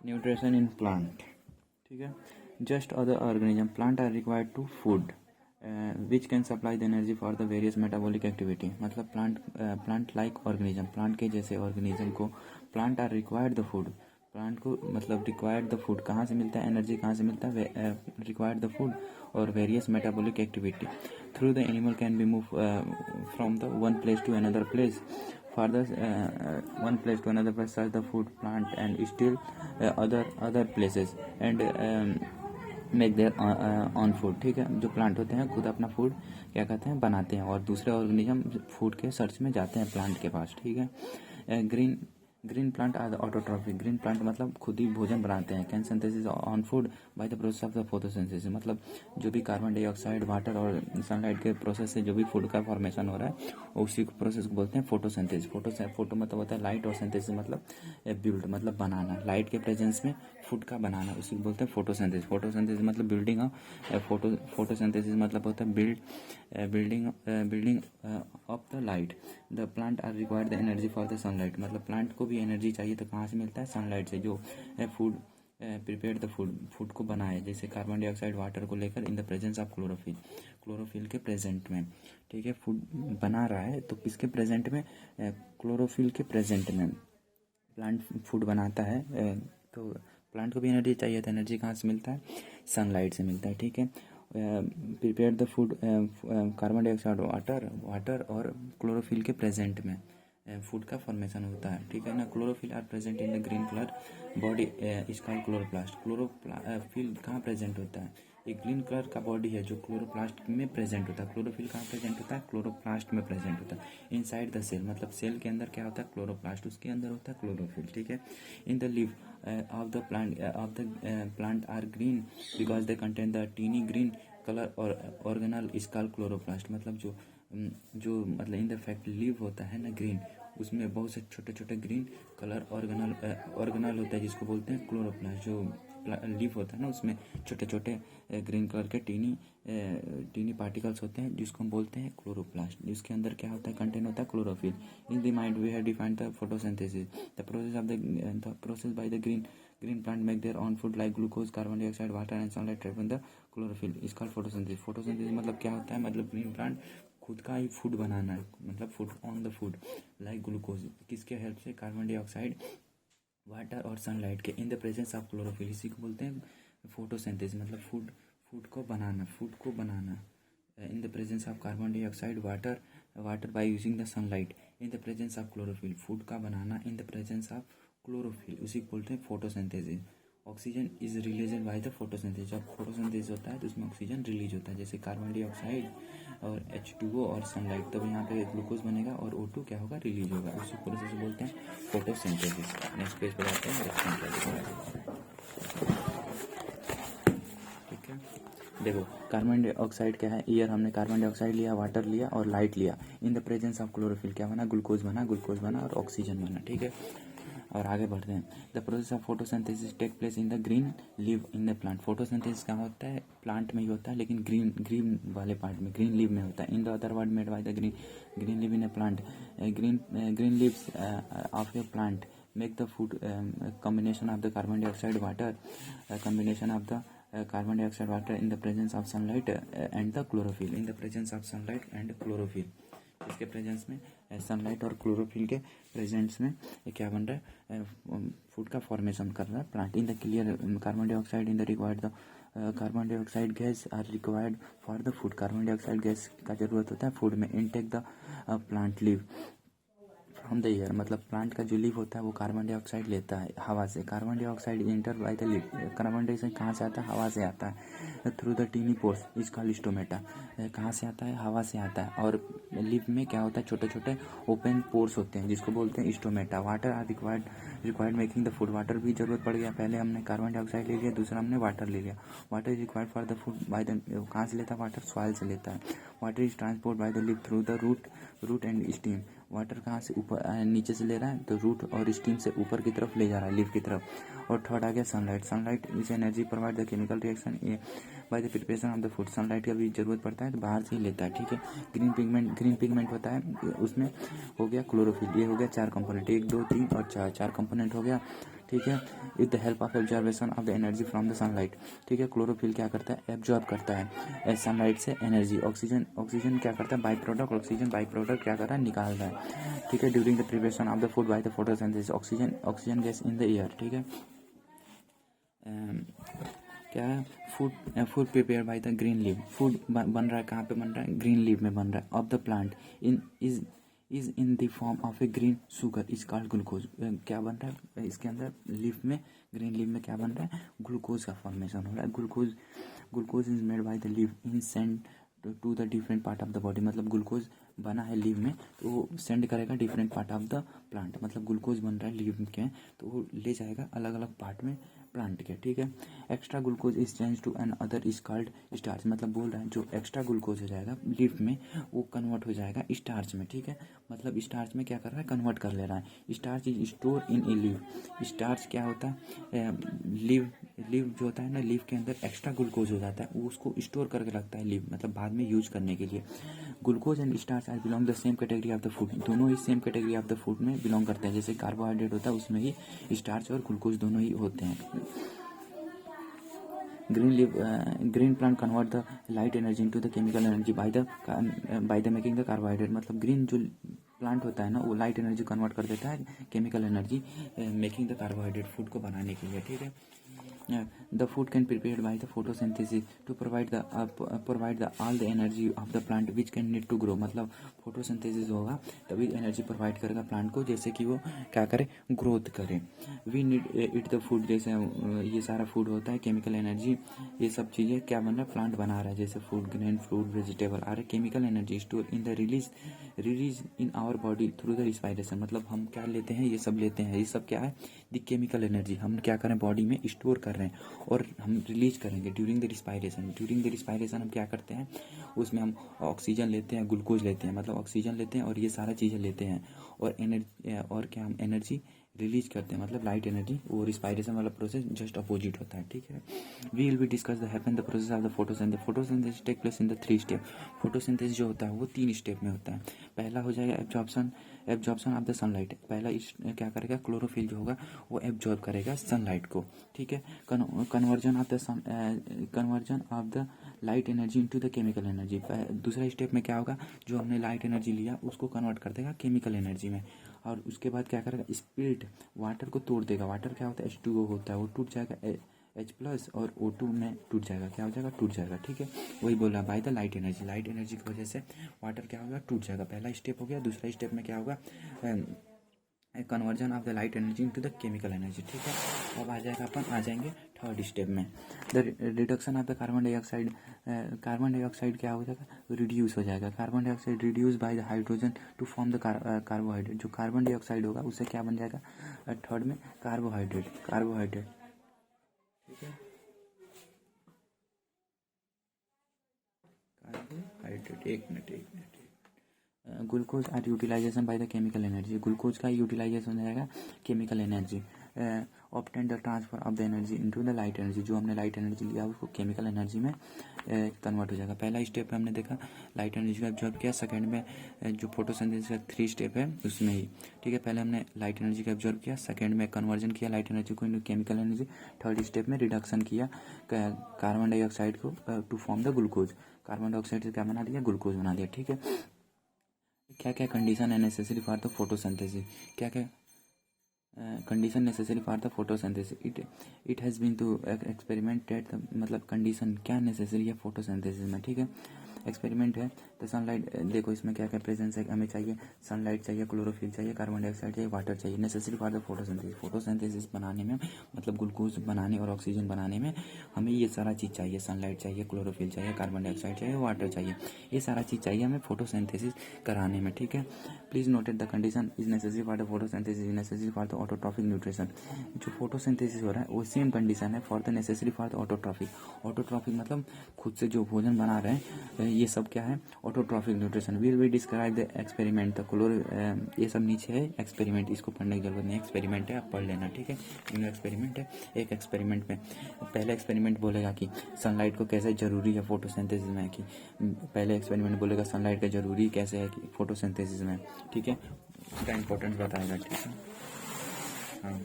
Nutrition in plant, ठीक है। Just other organism plant are required to food which can supply the energy for the various metabolic activity. मतलब plant like organism, plant के जैसे organism को plant are required the food, plant को मतलब required the food कहाँ से मिलता है, एनर्जी कहाँ से मिलता है, रिक्वायर्ड द फूड और various metabolic activity through the animal can be move from the one place to another place further one place to another place such the food plant and still other places and make their on food, ठीक है। जो plant होते हैं खुद अपना food क्या कहते हैं बनाते हैं और दूसरे ऑर्गेनिज्म फूड के सर्च में जाते हैं प्लांट के पास, ठीक है। Green plant are the autotrophic, green plant मतलब खुद ही भोजन बनाते हैं। Can synthesis on food by the process of the photosynthesis, मतलब जो भी कार्बन डाइऑक्साइड वाटर और सनलाइट के प्रोसेस से जो भी फूड का फॉर्मेशन हो रहा है उसी प्रोसेस को बोलते हैं फोटोसिंथेसिस। फोटो मतलब होता है लाइट और सिंथेसिस मतलब बिल्ड मतलब बनाना, लाइट के प्रेजेंस में फूड का बनाना उसी को बोलते हैं फोटोसिंथेसिस। फोटोसिंथेसिस मतलब बिल्डिंग ऑफ फोटोसिंथेसिस मतलब होता है building of the light. The plant are required the energy for the sunlight, मतलब प्लांट को भी एनर्जी चाहिए तो कहाँ से मिलता है, सनलाइट से, जो फूड प्रिपेयर द फूड को बनाए, जैसे कार्बन डाइऑक्साइड वाटर को लेकर इन द प्रेजेंस ऑफ क्लोरोफिल के प्रेजेंट में, ठीक है। फूड बना रहा है तो किसके प्रेजेंट में, क्लोरोफिल के प्रेजेंट में प्लांट फूड बनाता है। तो प्लांट को भी एनर्जी चाहिए तो एनर्जी कहाँ से मिलता है, सनलाइट से मिलता है, ठीक है। Prepare the food carbon dioxide water और क्लोरोफिल के प्रेजेंट में फूड का फॉर्मेशन होता है, ठीक है ना। Chlorophyll are present in the green colour body is called chloroplast. Chlorophyll कहाँ प्रेजेंट होता है, एक ग्रीन कलर का बॉडी है जो क्लोरोप्लास्ट में प्रेजेंट होता है। क्लोरोफिल कहाँ प्रेजेंट होता है, क्लोरोप्लास्ट में प्रेजेंट होता है। इनसाइड द सेल मतलब सेल के अंदर क्या होता है, क्लोरोप्लास्ट, उसके अंदर होता है क्लोरोफिल, ठीक है। In the leaf of the plant are green because they contain the tiny green colour और ऑर्गेनल इज कॉल्ड क्लोरोप्लास्ट। मतलब जो मतलब इन द फैक्ट लीव होता है ना ग्रीन, उसमें बहुत से छोटे छोटे ग्रीन कलर ऑर्गेनल होता है जिसको बोलते हैं क्लोरोप्लास्ट। जो लीफ होता है ना उसमें छोटे छोटे ग्रीन कलर के टीनी पार्टिकल्स होते हैं जिसको हम बोलते हैं क्लोरोप्लास्ट, जिसके अंदर क्या होता है, कंटेन होता है chlorophyll. In the mind we have defined the photosynthesis, the process by the green plant make their own food like glucose, carbon dioxide, water and sunlight trap in the chlorophyll is called photosynthesis। Photosynthesis मतलब क्या होता है, मतलब green plant खुद का ही food बनाना है, मतलब food on the food like glucose, किसके हेल्प से, कार्बन डाइऑक्साइड वाटर और सनलाइट के, in the presence of chlorophyll, इसी को बोलते हैं फोटोसिंथेसिस। मतलब फूड को बनाना in the presence of carbon dioxide water by using the sunlight in the presence of chlorophyll, food का बनाना in the presence of chlorophyll, उसी को बोलते हैं photosynthesis. Oxygen is release by the photosynthesis, जब फोटोसिंथेसिस होता है तो उसमें ऑक्सीजन रिलीज होता है, जैसे कार्बन डाइऑक्साइड और H2O और सनलाइट, तब यहाँ पे ग्लूकोज बनेगा और O2 क्या होगा, रिलीज होगा, उसी प्रोसेस से बोलते हैं फोटोसिंथेसिस। नेक्स्ट पेज पर आते हैं, ठीक है। देखो कार्बन डाइऑक्साइड क्या है, ईयर हमने कार्बन डाइऑक्साइड लिया, वाटर लिया और लाइट लिया, इन द प्रेजेंस ऑफ क्लोरोफिल क्या बना, ग्लूकोज बना और ऑक्सीजन बना, ठीक है। और आगे बढ़ते हैं, the process of photosynthesis take place in the green leave in the plant. Photosynthesis क्या होता है, प्लांट में ही होता है लेकिन ग्रीन वाले पार्ट में, ग्रीन लीव में होता है। In the other word made by the green leave in A plant, green leaves of A plant make the food combination of the carbon dioxide water in the presence of sunlight and the chlorophyll, in the presence of sunlight and chlorophyll, इसके presence में sunlight और chlorophyll के presence में ये क्या बन रहा है, फूड का फॉर्मेशन कर रहा है plant. In the clear carbon dioxide in the required the carbon dioxide gas are required for the food, carbon dioxide gas का जरूरत होता है फूड में। Intake the plant leave from the air, मतलब प्लांट का जो लीव होता है वो कार्बन डाइऑक्साइड लेता है हवा से। Carbon dioxide enter by the leave, carbon dioxide कहाँ से आता है, हवा से आता है। Through the tiny pores is called stomata, कहाँ से आता है, हवा से आता है। और लीव में क्या होता है, छोटे छोटे ओपन पोर्स होते हैं जिसको बोलते हैं stomata. Water are required making the food, water भी जरूरत पड़ गया, पहले हमने कार्बन डाइऑक्साइड ले लिया, दूसरा हमने वाटर ले लिया। Water is required for the food by the, कहाँ से लेता है वाटर, सॉइल से लेता है। Water is transport by the leave through the root and steam, water कहाँ से ऊपर नीचे से ले रहा है तो रूट और स्टीम से ऊपर की तरफ ले जा रहा है, लीफ की तरफ। और थर्ड आ गया sunlight, sunlight is energy provide the chemical reaction by the preparation of the food, sunlight का भी जरूरत पड़ता है तो बाहर से ही लेता है, ठीक है। ग्रीन पिगमेंट होता है, उसमें हो गया क्लोरोफिल, ये हो गया 4 कंपोनेंट, 1 2 3 और 4 कंपोनेंट हो गया, ठीक है, with the help of absorption of the energy from the sunlight. ठीक है, क्लोरोफिल क्या करता है, एब्जॉर्ब करता है सनलाइट से एनर्जी। ऑक्सीजन क्या करता है, by product, oxygen by product क्या कर रहा है, निकाल रहा है। ठीक है, during the preparation of the food by the photosynthesis, oxygen gas in the air. ठीक है, क्या है, food prepare by the green leave. Food बन रहा है, कहाँ पे बन रहा है, ग्रीन लीव में बन रहा है, of the plant in is in the form of A green sugar is called glucose. क्या बन रहा है इसके अंदर, लीफ में, ग्रीन लीफ में क्या बन रहा है, ग्लूकोज का फॉर्मेशन हो रहा है। Glucose is made by the leaf in send to the different part of the body. मतलब ग्लूकोज बना है लीव में तो वो सेंड करेगा different part of the plant. मतलब ग्लूकोज बन रहा है लीव के तो वो ले जाएगा अलग अलग पार्ट में प्लांट के। ठीक है, extra glucose is change to an other is called starch. मतलब बोल रहा है जो एक्स्ट्रा ग्लूकोज हो जाएगा लीफ में वो कन्वर्ट हो जाएगा स्टार्च में। ठीक है, मतलब स्टार्च में क्या कर रहा है, कन्वर्ट कर ले रहा है। Starch is store in A leave. Starch क्या होता है, लीव जो होता है ना, लीव के अंदर एक्स्ट्रा ग्लूकोज हो जाता है, वो उसको स्टोर करके रखता है लीव, मतलब बाद में यूज करने के लिए। Glucose and starch are belong the same category of the food. दोनों ही same category of the food में बिलोंग करते हैं। जैसे कार्बोहाइड्रेट होता है उसमें ही स्टार्च और ग्लूकोज दोनों ही होते हैं। Green plant convert the light energy into the chemical energy by the making the carbohydrate. मतलब ग्रीन जो प्लांट होता है ना वो लाइट एनर्जी कन्वर्ट कर देता है chemical energy making the carbohydrate, food को बनाने के लिए। ठीक है, the food can prepared by the photosynthesis to provide the all the energy of the plant which can need to grow। मतलब फोटोसिंथेसिस होगा तभी एनर्जी प्रोवाइड करेगा प्लांट को, जैसे कि वो क्या करे, ग्रोथ करे। We need it the food, जैसे ये सारा फूड होता है केमिकल एनर्जी, ये सब चीज़ें क्या बन रहा है, प्लांट बना रहा है। जैसे food, grain, fruit, vegetable are chemical energy store in the release in our body through the respiration. मतलब हम क्या लेते हैं, ये सब लेते हैं, ये सब क्या है, द केमिकल एनर्जी हम क्या करें, बॉडी में स्टोर कर रहे हैं और हम रिलीज करेंगे during the respiration. During the respiration हम क्या करते हैं, उसमें हम ऑक्सीजन लेते हैं, ग्लूकोज लेते हैं, मतलब ऑक्सीजन लेते हैं और ये सारा चीज़ें लेते हैं और एनर्जी, और क्या हम एनर्जी रिलीज करते हैं, मतलब लाइट एनर्जी। वो रिस्पायरेशन वाला प्रोसेस जस्ट अपोजिट होता है। ठीक है, we will be discuss the happen the process of the photosynthesis. Photosynthesis take place in the 3 step. Photosynthesis जो होता है वो 3 स्टेप में होता है। पहला हो जाएगा एब्जॉर्प्शन ऑफ द सनलाइट। पहला क्या करेगा, क्लोरोफिल जो होगा वो एब्जॉर्ब करेगा सनलाइट को। ठीक है, conversion of the light energy into the chemical energy. दूसरा स्टेप में क्या होगा, जो हमने लाइट एनर्जी लिया उसको कन्वर्ट कर देगा केमिकल एनर्जी में। और उसके बाद क्या करेगा, स्पिल्ट वाटर को तोड़ देगा। वाटर क्या होता है, H2O होता है, वो टूट जाएगा H+ और O2 में टूट जाएगा, क्या हो जाएगा, टूट जाएगा। ठीक है, वही बोला by the light energy. Light energy की वजह से वाटर क्या होगा, टूट जाएगा। पहला स्टेप हो गया। दूसरा स्टेप में क्या होगा, conversion of the light energy into the chemical energy. ठीक है, अब आ जाएंगे थर्ड स्टेप में, the reduction of the carbon dioxide. Carbon dioxide क्या हो जाएगा, रिड्यूस हो जाएगा। Carbon dioxide reduce by the hydrogen to form the carbohydrate. जो कार्बन डाइऑक्साइड होगा उससे क्या बन जाएगा, थर्ड में कार्बोहाइड्रेट। ठीक है, कार्बोहाइड्रेट। एक minute. Glucose are utilization by the chemical energy. Glucose का यूटिलाइजेशन हो जाएगा chemical energy. Obtain the transfer of the energy into the light energy. जो हमने लाइट एनर्जी लिया उसको केमिकल एनर्जी में कन्वर्ट हो जाएगा। पहला स्टेप पे हमने देखा लाइट एनर्जी को एब्जॉर्ब किया। सेकंड में जो फोटोसिंथेसिस का 3 स्टेप है उसमें ही। ठीक है, पहले हमने लाइट एनर्जी को एब्जॉर्ब किया, सेकंड में कन्वर्जन किया लाइट एनर्जी को into chemical energy, third step में रिडक्शन किया कार्बन डाइऑक्साइड को to form the glucose. Carbon dioxide से क्या बना दिया, ग्लूकोज बना दिया। ठीक है, क्या क्या कंडीशन है नेसेसरी फॉर द फोटोसिंथेसिस, क्या क्या condition necessary for the photosynthesis. It has been to experimented. मतलब कंडीशन क्या नेसेसरी है फोटोसिंथेसिस में। ठीक है, एक्सपेरिमेंट है तो सनलाइट, देखो इसमें क्या क्या प्रेजेंस है, हमें चाहिए सनलाइट चाहिए, क्लोरोफिल चाहिए, कार्बन डाइऑक्साइड चाहिए, वाटर चाहिए। Necessary for the photosynthesis. Photosynthesis बनाने में मतलब ग्लूकोज बनाने और ऑक्सीजन बनाने में हमें ये सारा चीज़ चाहिए, सनलाइट चाहिए, क्लोरोफिल चाहिए, कार्बन डाइऑक्साइड चाहिए, वाटर चाहिए, ये सारा चीज़ चाहिए हमें फोटोसिंथेसिस कराने में। ठीक है, please noted the condition is necessary for the photosynthesis is necessary for the autotrophic nutrition. जो फोटोसिंथेसिस हो रहा है वो सेम कंडीशन है for the necessary for the autotrophic. Autotrophic मतलब खुद से जो भोजन बना रहे हैं, ये सब क्या है, autotrophic nutrition. Will we describe the experiment the ये सब नीचे है एक्सपेरिमेंट, इसको पढ़ने की जरूरत नहीं, एक्सपेरिमेंट है, आप पढ़ लेना। ठीक है, इनमें एक्सपेरिमेंट है। एक एक्सपेरिमेंट में पहले एक्सपेरिमेंट बोलेगा कि सनलाइट को कैसे ज़रूरी है फोटोसिंथेसिस में, कि पहले एक्सपेरिमेंट बोलेगा सनलाइट का ज़रूरी कैसे है कि फोटोसिंथेसिस में। ठीक है, उसका इंपॉर्टेंस बताएगा। ठीक है, हाँ।